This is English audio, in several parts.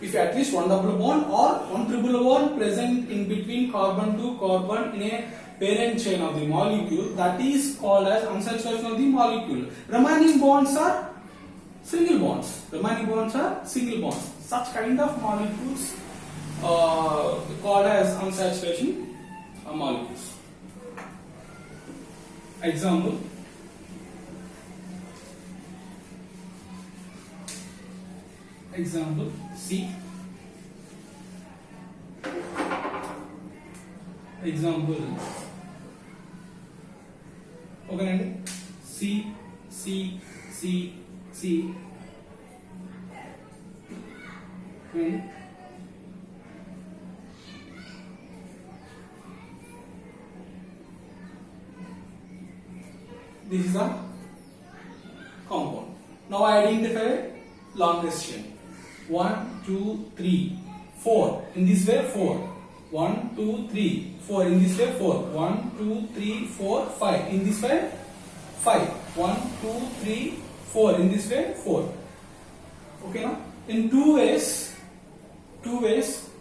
if at least one double bond or one triple bond present in between carbon to carbon in a parent chain of the molecule, that is called as unsaturation of the molecule. Remaining bonds are single bonds. Remaining bonds are single bonds. Such kind of molecules called as unsaturation molecules. Example. Example C. Example. Okay, C, C, C, C. Okay. This is a compound. Now identify longest chain. 1, 2, 3, 4. In this way 4. 1, 2, 3, 4. In this way 4. 1, 2, 3, 4, 5. In this way 5. 1, 2, 3, 4. In this way 4. Okay now? In two ways.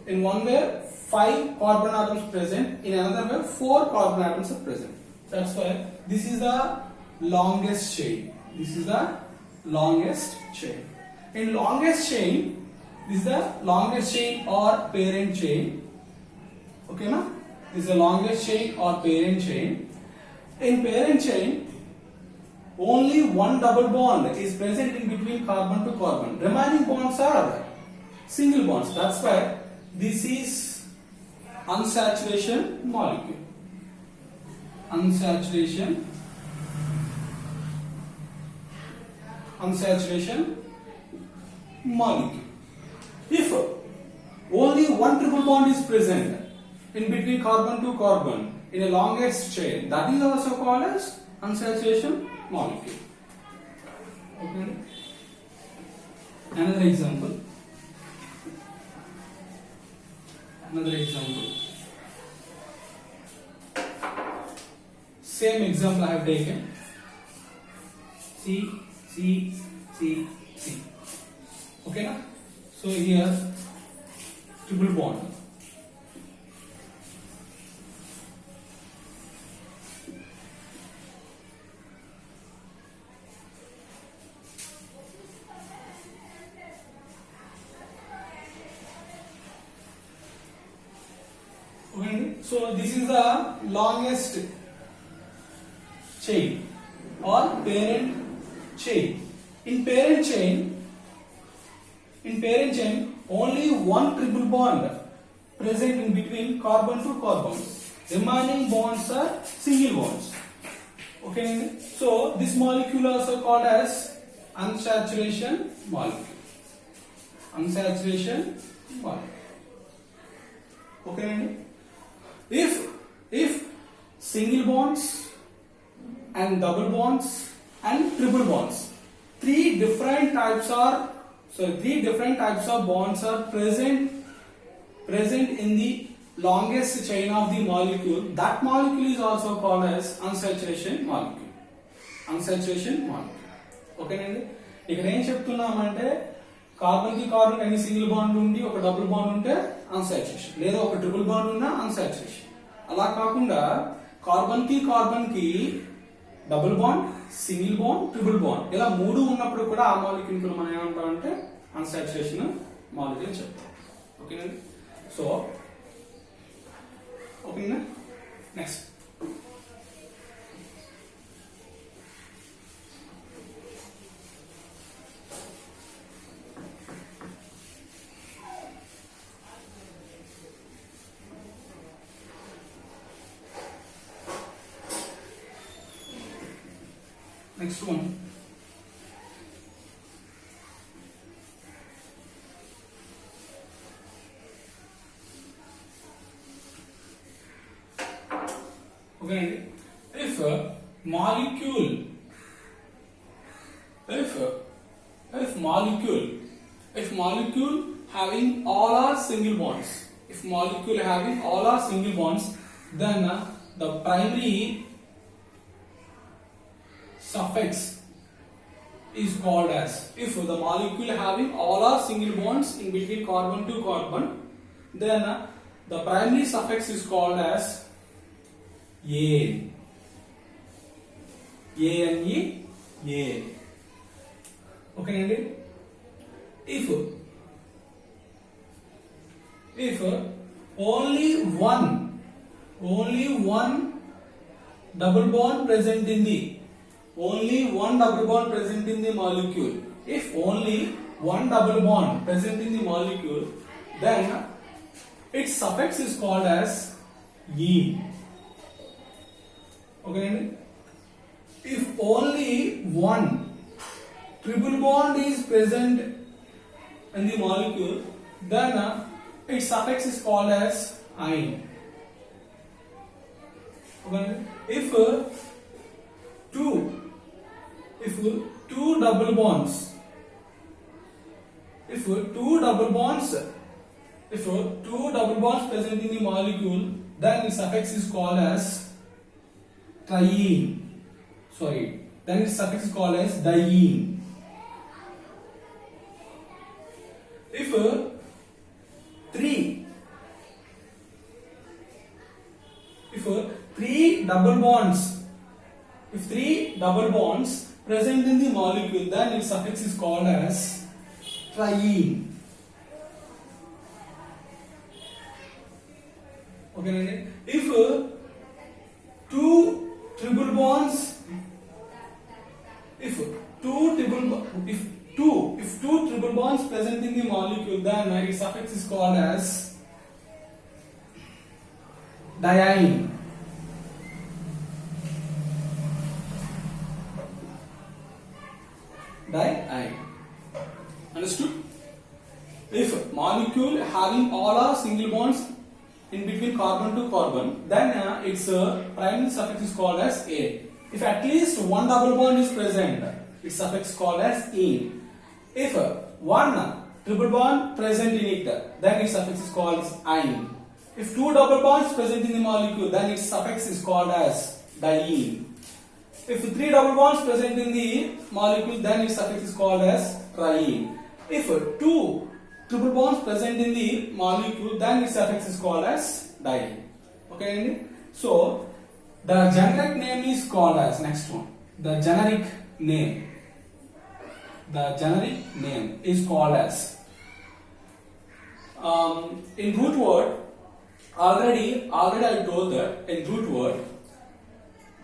In one way 5 carbon atoms present. In another way 4 carbon atoms are present. That's why this is the longest chain. This is the longest chain. In longest chain, this is the longest chain or parent chain. Okay, na? This is the longest chain or parent chain. In parent chain, only one double bond is present in between carbon to carbon. Remaining bonds are single bonds. That's why this is unsaturation molecule. Unsaturation molecule. If only one triple bond is present in between carbon to carbon in a longest chain, that is also called as unsaturation molecule. Okay. Another example. Same example I have taken. C, C, C, C. Okay na? So here triple bond. Okay. So this is the longest chain or parent chain. In parent chain, only one triple bond present in between carbon to carbon. Remaining bonds are single bonds. Okay, so this molecule also called as unsaturation molecule. Unsaturation molecule. Okay, if single bonds and double bonds and triple bonds, three different types of bonds are present in the longest chain of the molecule. That molecule is also called as unsaturation molecule. Unsaturation molecule. Okay నండి, ఇక్కడ ఏం చెప్తున్నామంటే carbon కి carbon ఎన్ని single bond ఉండి ఒక double bond ఉంటే unsaturation, లేదా ఒక ట్రిపుల్ బాండ్ ఉన్నా అన్సాచురేషన్. అలా కాకుండా కార్బన్ కి double bond, single bond, triple bond ఇలా మూడు ఉన్నప్పుడు కూడా ఆ మాలిక్యూల్ మనం ఏమంటామంటే అన్సాచురేషన్ మాలిక్యూల్ చెప్తాం. ఓకేనండి. సో ఓకేనా, next next one. Okay, if molecule having all are single bonds, then the primary suffix is called as, if the molecule having all are single bonds in between carbon to carbon, then the primary suffix is called as ane. ane, ane. Okay, Andy? If only one double bond present in the molecule, if only one double bond present in the molecule, then its suffix is called as ene. Okay, if only one triple bond is present in the molecule, then its suffix is called as ine. Okay. If two double bonds present in the molecule, then its suffix is called as triene. Then its suffix is called as diene. If three double bonds present in the molecule, then its suffix is called as triene. Okay, if two triple bonds present in the molecule, then its suffix is called as diene. Diene. Understood? If molecule having all are single bonds in between carbon to carbon, then its primary suffix is called as a. If at least one double bond is present, its suffix is called as ene. If one triple bond present in it, then its suffix is called as ine. If two double bonds present in the molecule, then its suffix is called as diene. If three double bonds present in the molecule, then its suffix is called as triene. If two triple bonds present in the molecule, then its suffix is called as diene. Okay, so the generic name is called as, next one, the generic name is called as, in root word, already I told that in root word,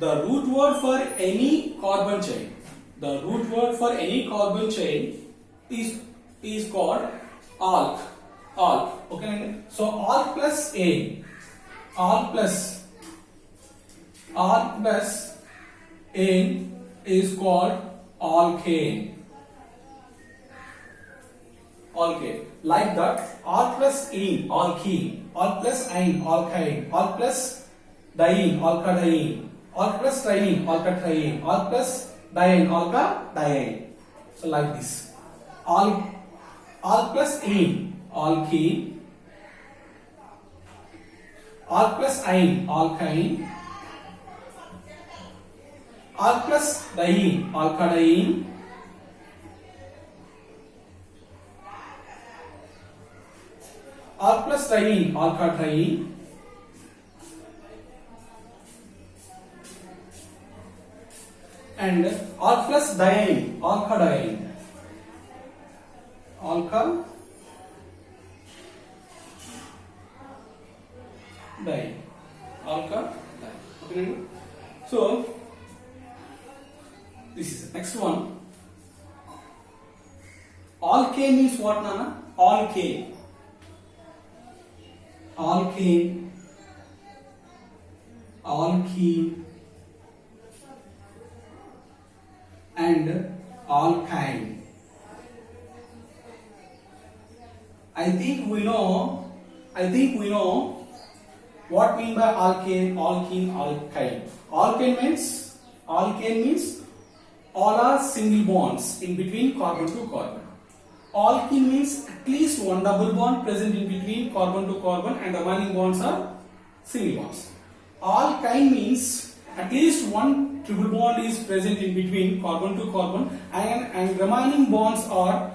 the root word for any carbon chain is called alk. Okay, so alk plus ane is called alkane. Like that, alk plus ene, alkene, alk plus ine, alkyne, alk plus diene, alkadiene, alk plus triene, alkatriene, alk plus diene, alkadiene. So like this, alk plus ene, alkene, alk plus ine, alkyne, alk plus diene, alkadiene, alk plus triene, alkatriene, and alk plus diene, alkadiene, alkadiene. Okay. So this is the next one. Alkane means what, Nana? Alkane, alkene, and alkyne. I think we know what mean by alkane, alkene, alkyne. Alkane means all are single bonds in between carbon to carbon. Alkene means at least one double bond present in between carbon to carbon, and remaining bonds are single bonds. Alkyne means at least one triple bond is present in between carbon to carbon, and remaining bonds are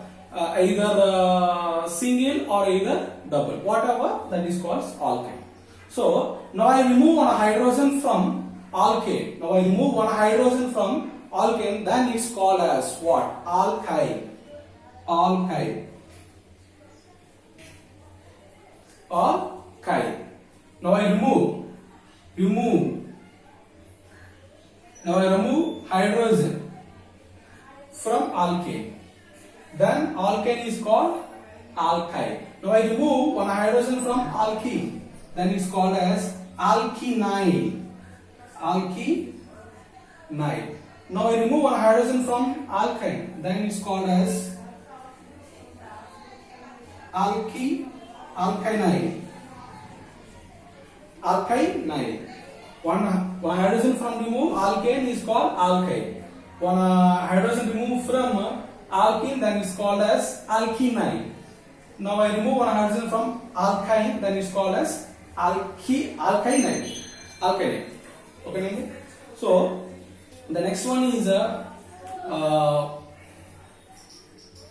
either single or either double, whatever, that is called alkyne. So now I remove one hydrogen from alkane. Now I remove one hydrogen from alkane, then it's called as what? Alkyl. Alkyl. Alkyl. Now I remove. Now I remove hydrogen from alkane. Then alkane is called alkyl. Now I remove one hydrogen from alkene. Then it's called as alkynyl. Alkynyl. Now I remove one hydrogen from alkyne. Then it's called as alkynyl. Alkynyl. One hydrogen from remove alkane is called alkyl. One hydrogen removed from alkene, then it's called as alkynyl. Now I remove one hydrogen from alkyne, then it's called as alkynyl. Alkynyl. Okay. So the next one is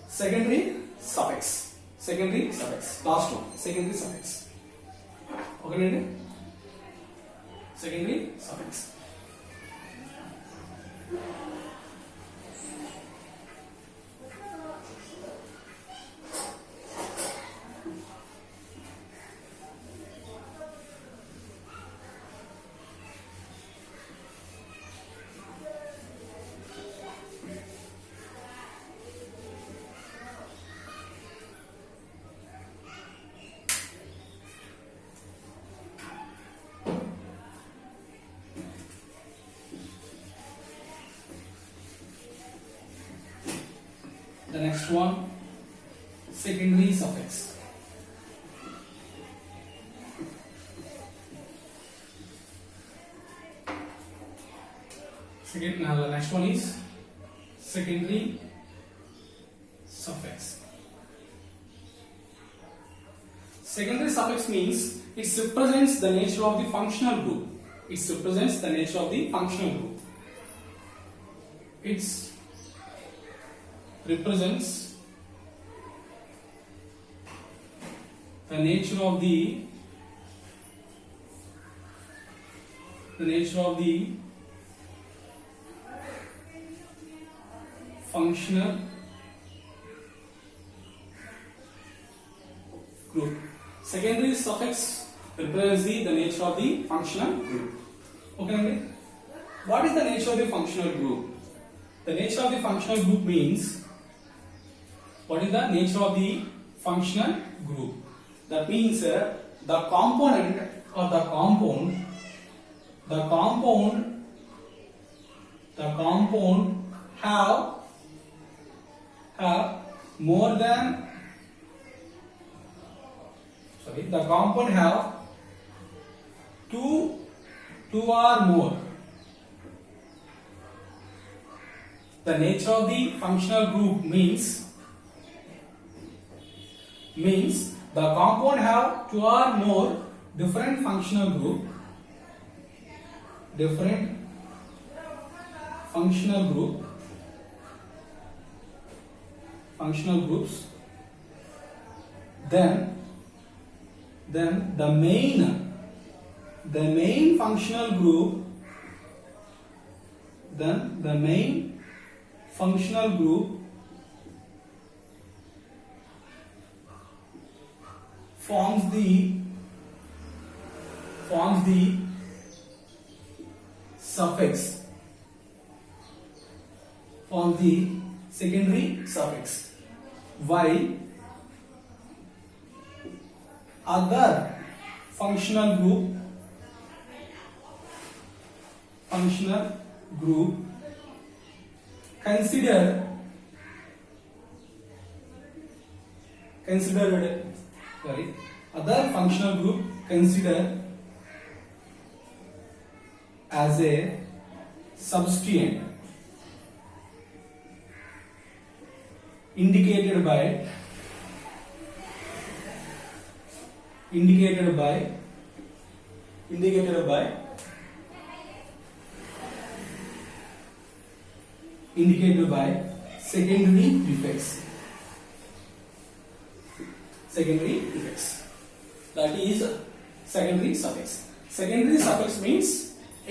secondary suffix. Secondary suffix. Last one. Secondary suffix. Okay. Secondary suffix. The next one, secondary suffix. Now the next one is secondary suffix. Secondary suffix means it represents the nature of the functional group. It represents the nature of the functional group. It represents the nature of the functional group. Secondary suffix represents the nature of the functional group. Okay. What is the nature of the functional group? The nature of the functional group means, what is the nature of the functional group? That means the component or the compound have more than the compound have two or more. The nature of the functional group means the compound have two or more different functional groups. Then the main functional group forms the suffix, forms the secondary suffix, while other functional group considered other functional group considered as a substituent indicated by indicated by secondary prefix. Secondary prefix. That is secondary suffix. Secondary suffix means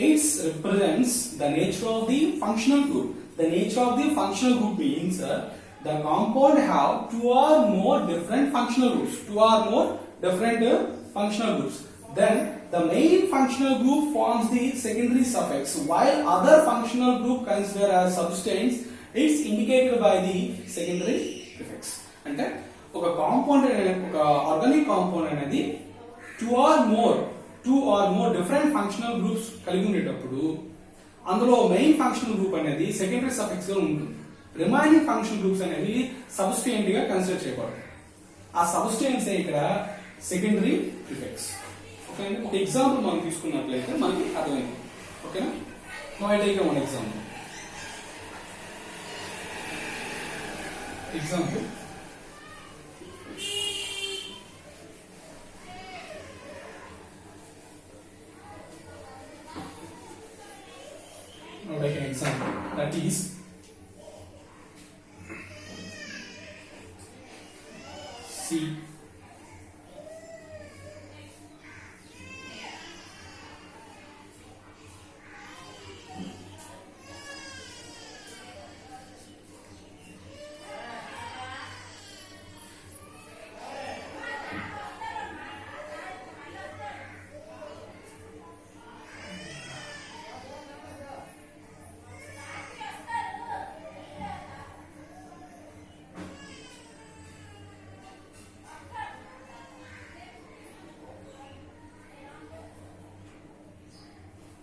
it represents the nature of the functional group. The nature of the functional group means the compound have two or more different functional groups. Two or more different functional groups. Then the main functional group forms the secondary suffix, while other functional group considered as substance, it's indicated by the secondary prefix. And then ఒక compound ఒక organic compound అనేది two or more different functional groups కలిగి ఉండేటప్పుడు అందులో main functional group అనేది secondary suffix గా ఉంటుంది. Remaining functional groups అనేవి సబ్స్టిట్యూయెంట్ గా కన్సిడర్ చేయబడతాయి. ఆ సబ్స్టిట్యూయెంట్స్ ఇక్కడ సెకండరీ ప్రిఫిక్స్. ఓకే, ఒక ఎగ్జాంపుల్ మనం తీసుకున్నట్లయితే మనకి అర్థమైంది. ఓకేనా? Now I take one example. Now take an example, that is C.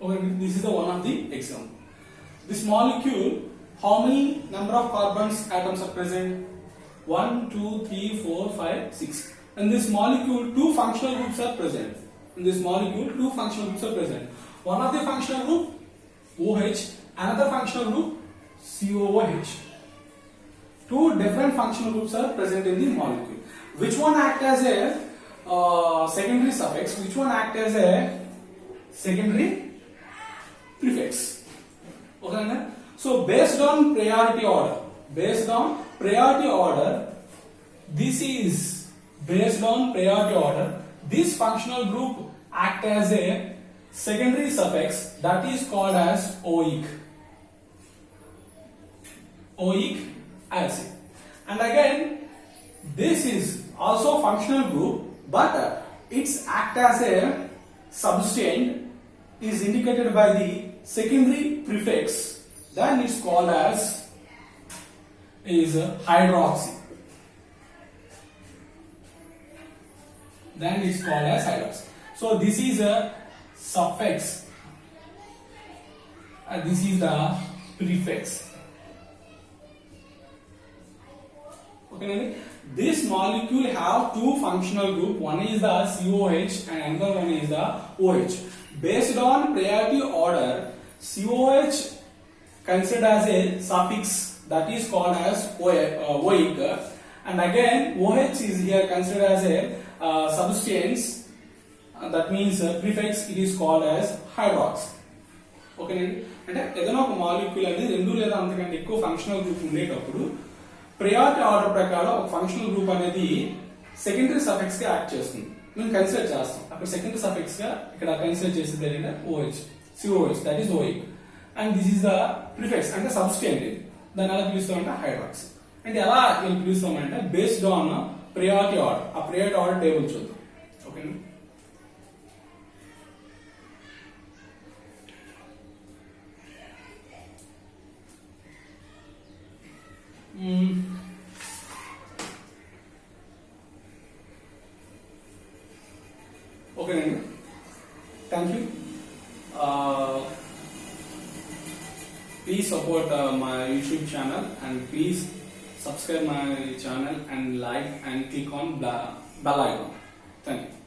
Okay, this is the one of the example. This molecule, how many number of carbons atoms are present? 1, 2, 3, 4, 5, 6. In this molecule, two functional groups are present. One of the functional group OH, another functional group COOH. Two different functional groups are present in the molecule. Which one act as a secondary suffix? Which one act as a secondary prefix? Okay, so based on priority order, this functional group act as a secondary suffix, that is called as oic acid. And again, this is also functional group, but its act as a substance is indicated by the secondary prefix, then it's called as hydroxy. So this is a suffix and this is the prefix. Okay, this molecule have two functional group. One is the COH and another one is the OH. Based on priority order, COH considered as a suffix, that is called as oic, and again OH is here considered as a substance, that means prefix, it is called as hydroxy. Okay, అంటే ఏదైనా ఒక molecule అనేది రెండు లేదా అంతకంటే ఎక్కువ functional group ఉండేటప్పుడు priority order ప్రకారం ఒక ఫంక్షనల్ గ్రూప్ అనేది సెకండరీ సఫిక్స్ గా యాక్ట్ చేస్తుంది. మేము కన్సిడర్ చేస్తాం అక్కడ సెకండరీ సఫిక్స్ గా ఇక్కడ కన్సిడర్ చేసేది ఏంటంటే OH, COH, that is oic, and this is the prefix అంటే సబ్స్టెంట్. దాన్ని ఎలా పిలుస్తామంటే హైడ్రాక్సీ. అంటే ఎలా పిలుస్తామంటే బేస్డ్ ఆన్ ప్రియారిటీ ఆర్డర్. ఆ ప్రియారిటీ ఆర్డర్ టేబుల్ చూద్దాం. ఓకే, ఓకేనండి, thank you. Please support my YouTube channel and please subscribe my channel and like and click on bell icon. Thank you.